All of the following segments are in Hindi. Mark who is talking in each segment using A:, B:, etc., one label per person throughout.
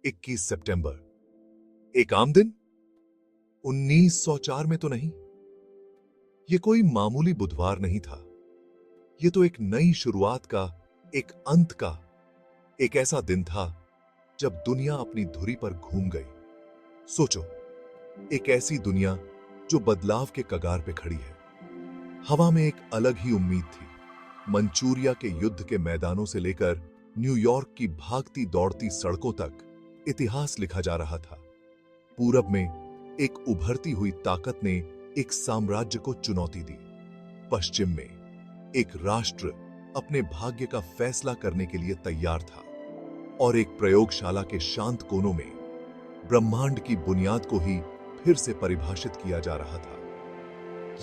A: 21 सितंबर। एक आम दिन। 1904 में तो नहीं। यह कोई मामूली बुधवार नहीं था। यह तो एक नई शुरुआत का, एक अंत का, एक ऐसा दिन था जब दुनिया अपनी धुरी पर घूम गई। सोचो, एक ऐसी दुनिया जो बदलाव के कगार पे खड़ी है। हवा में एक अलग ही उम्मीद थी। मंचूरिया के युद्ध के मैदानों से लेकर न्यूयॉर्क की भागती दौड़ती सड़कों तक इतिहास लिखा जा रहा था। पूरब में एक उभरती हुई ताकत ने एक साम्राज्य को चुनौती दी। पश्चिम में एक राष्ट्र अपने भाग्य का फैसला करने के लिए तैयार था, और एक प्रयोगशाला के शांत कोनों में ब्रह्मांड की बुनियाद को ही फिर से परिभाषित किया जा रहा था।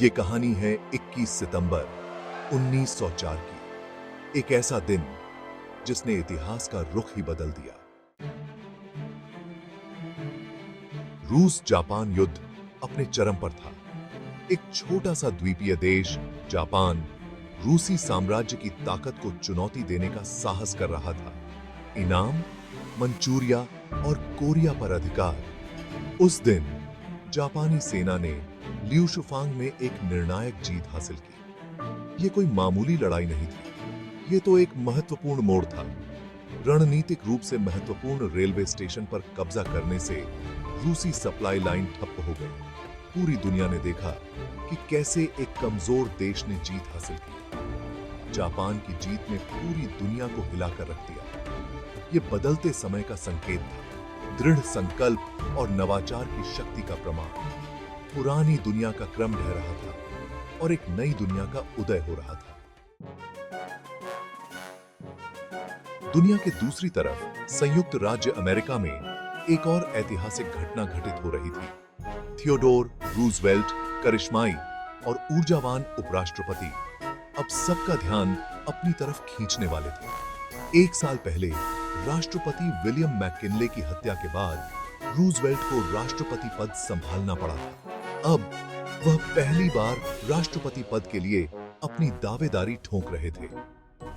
A: यह कहानी है 21 सितंबर 1904 की। एक ऐसा दिन जिसने इतिहास का रुख ही बदल दिया। रूस जापान युद्ध अपने चरम पर था। एक छोटा सा द्वीपीय देश जापान रूसी साम्राज्य की ताकत को चुनौती देने का साहस कर रहा था। इनाम मंचूरिया और कोरिया पर अधिकार। उस दिन जापानी सेना ने ल्यूशुफांग में एक निर्णायक जीत हासिल की। यह कोई मामूली लड़ाई नहीं थी। यह तो एक महत्वपूर्ण मोड़ था। रणनीतिक रूप से महत्वपूर्ण रेलवे स्टेशन पर कब्जा करने से रूसी सप्लाई लाइन ठप्प हो गई। पूरी दुनिया ने देखा कि कैसे एक कमजोर देश ने जीत हासिल की। जापान की जीत ने पूरी दुनिया को हिलाकर रख दिया। यह बदलते समय का संकेत था, दृढ़ संकल्प और नवाचार की शक्ति का प्रमाण। पुरानी दुनिया का क्रम ढह रहा था और एक नई दुनिया का उदय हो रहा था। दुनिया के दूसरी तरफ संयुक्त राज्य अमेरिका में एक और ऐतिहासिक घटना घटित हो रही थी। थियोडोर रूजवेल्ट, करिश्माई और ऊर्जावान उपराष्ट्रपति, अब सबका ध्यान अपनी तरफ खींचने वाले थे। एक साल पहले राष्ट्रपति विलियम मैकिनले की हत्या के बाद रूजवेल्ट को राष्ट्रपति पद संभालना पड़ा था। अब वह पहली बार राष्ट्रपति पद के लिए अपनी दावेदारी ठोंक रहे थे।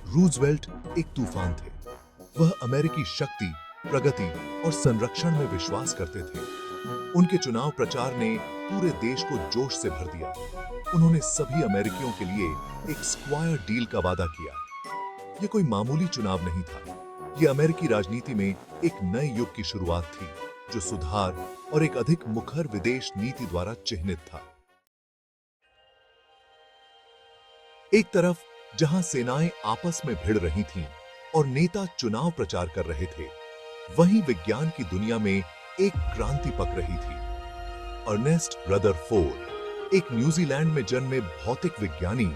A: रूजवेल्ट एक तूफान थे। वह अमेरिकी शक्ति, प्रगति और संरक्षण में विश्वास करते थे। उनके चुनाव प्रचार ने पूरे देश को जोश से भर दिया। उन्होंने सभी अमेरिकियों के लिए एक स्क्वायर डील का वादा किया। यह कोई मामूली चुनाव नहीं था। यह अमेरिकी राजनीति में एक नए युग की शुरुआत थी, जो सुधार और एक अधिक मुखर विदेश नीति द्वारा चिह्नित था। एक तरफ जहां सेनाएं आपस में भिड़ रही थीं और नेता चुनाव प्रचार कर रहे थे, वहीं विज्ञान की दुनिया में एक क्रांति पक रही थी। अर्नेस्ट रदरफोर्ड, एक न्यूजीलैंड में जन्मे भौतिक विज्ञानी,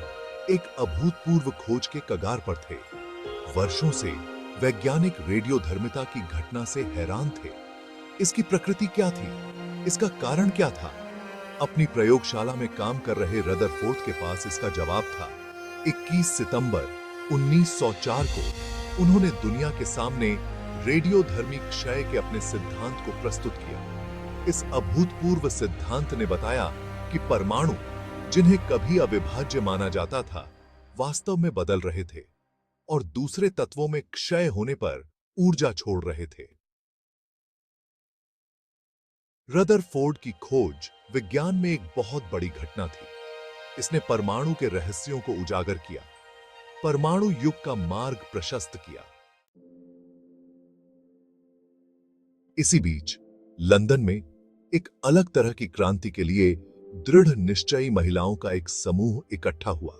A: एक अभूतपूर्व खोज के कगार पर थे। वर्षों से वैज्ञानिक रेडियोधर्मिता की घटना से हैरान थे। इसकी प्रकृति क्या थी? इसका कारण क्या था? अपनी प्रयोगशाला में काम कर रहे रदरफोर्ड के पास इसका जवाब था। 21 सितंबर 1904 को उन्होंने दुनिया के सामने रेडियोधर्मी क्षय के अपने सिद्धांत को प्रस्तुत किया। इस अभूतपूर्व सिद्धांत ने बताया कि परमाणु, जिन्हें कभी अविभाज्य माना जाता था, वास्तव में बदल रहे थे और दूसरे तत्वों में क्षय होने पर ऊर्जा छोड़ रहे थे। रदरफोर्ड की खोज विज्ञान में एक बहुत बड़ी घटना थी। इसने परमाणु के रहस्यों को उजागर किया, परमाणु युग का मार्ग प्रशस्त किया। इसी बीच लंदन में एक अलग तरह की क्रांति के लिए दृढ़ निश्चयी महिलाओं का एक समूह इकट्ठा हुआ।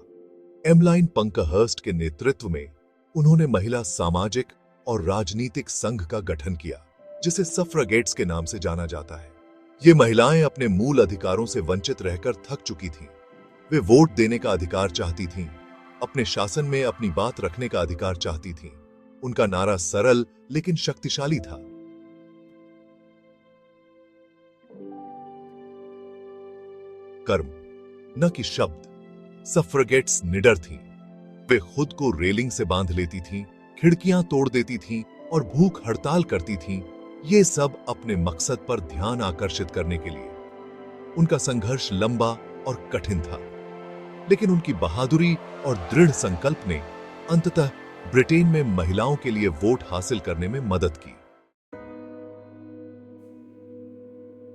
A: एमलाइन पंकहर्स्ट के नेतृत्व में उन्होंने महिला सामाजिक और राजनीतिक संघ का गठन किया, जिसे सफ्रागेट्स के नाम से जाना जाता है। ये महिलाएं अपने मूल अधिकारों से वंचित रहकर थक चुकी थीं। वे वोट देने का अधिकार चाहती थीं, अपने शासन में अपनी बात रखने का अधिकार चाहती थीं। उनका नारा सरल लेकिन शक्तिशाली था। कर्म, न कि शब्द। सफ्रागेट्स निडर थीं। वे खुद को रेलिंग से बांध लेती थीं, खिड़कियां तोड़ देती थीं और भूख हड़ताल करती थीं, ये सब अपने मकसद पर ध्यान आकर्षित करने के लिए। उनका संघर्ष लंबा और कठिन था, लेकिन उनकी बहादुरी और दृढ़ संकल्प ने अंततः ब्रिटेन में महिलाओं के लिए वोट हासिल करने में मदद की।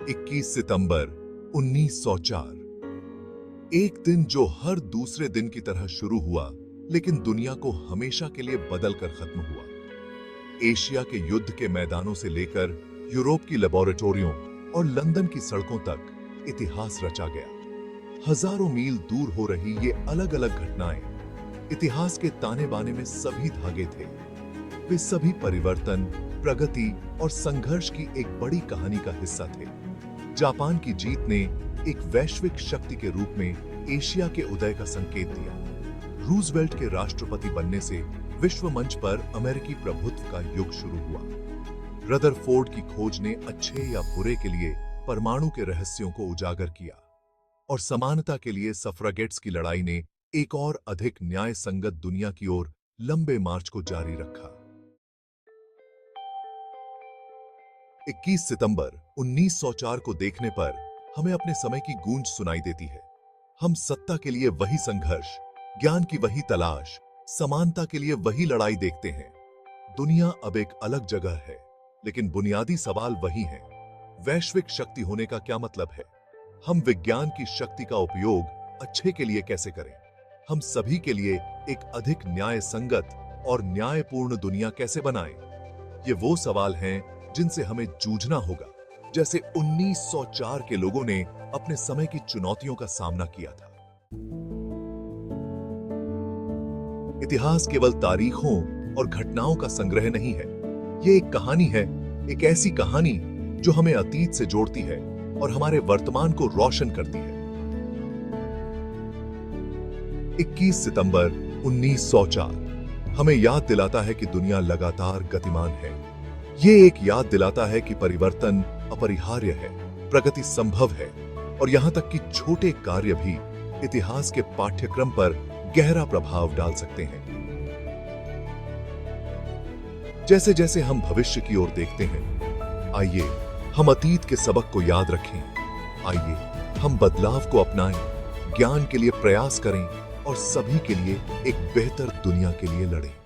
A: 21 सितंबर 1904। एक दिन जो हर दूसरे दिन की तरह शुरू हुआ, लेकिन दुनिया को हमेशा के लिए बदलकर खत्म हुआ। एशिया के युद्ध के मैदानों से लेकर यूरोप की लेबोरेटोरियों और लंदन की सड़कों तक इतिहास रचा गया। हजारों मील दूर हो रही ये अलग अलग घटनाएं इतिहास के ताने बाने में सभी धागे थे। वे सभी परिवर्तन, प्रगति और संघर्ष की एक बड़ी कहानी का हिस्सा थे। जापान की जीत ने एक वैश्विक शक्ति के रूप में एशिया के उदय का संकेत दिया। रूजवेल्ट के राष्ट्रपति बनने से विश्व मंच पर अमेरिकी प्रभुत्व का युग शुरू हुआ। रदरफोर्ड की खोज ने अच्छे या बुरे के लिए परमाणु के रहस्यों को उजागर किया और समानता के लिए सफ्रागेट्स की लड़ाई ने एक और अधिक न्याय संगत दुनिया की ओर लंबे मार्च को जारी रखा। 21 सितंबर 1904 को देखने पर हमें अपने समय की गूंज सुनाई देती है। हम सत्ता के लिए वही संघर्ष, ज्ञान की वही तलाश, समानता के लिए वही लड़ाई देखते हैं। दुनिया अब एक अलग जगह है, लेकिन बुनियादी सवाल वही है। वैश्विक शक्ति होने का क्या मतलब है? हम विज्ञान की शक्ति का उपयोग अच्छे के लिए कैसे करें? हम सभी के लिए एक अधिक न्याय संगत और न्यायपूर्ण दुनिया कैसे बनाएं? ये वो सवाल हैं जिनसे हमें जूझना होगा, जैसे 1904 के लोगों ने अपने समय की चुनौतियों का सामना किया था। इतिहास केवल तारीखों और घटनाओं का संग्रह नहीं है। ये एक कहानी है, एक ऐसी कहानी जो हमें अतीत से जोड़ती है और हमारे वर्तमान को रोशन करती है। 21 सितंबर 1904 हमें याद दिलाता है कि दुनिया लगातार गतिमान है। ये एक याद दिलाता है कि परिवर्तन अपरिहार्य है, प्रगति संभव है और यहां तक कि छोटे कार्य भी इतिहास के पाठ्यक्रम पर गहरा प्रभाव डाल सकते हैं। जैसे जैसे हम भविष्य की ओर देखते हैं, आइए हम अतीत के सबक को याद रखें। आइए हम बदलाव को अपनाएं, ज्ञान के लिए प्रयास करें और सभी के लिए एक बेहतर दुनिया के लिए लड़ें।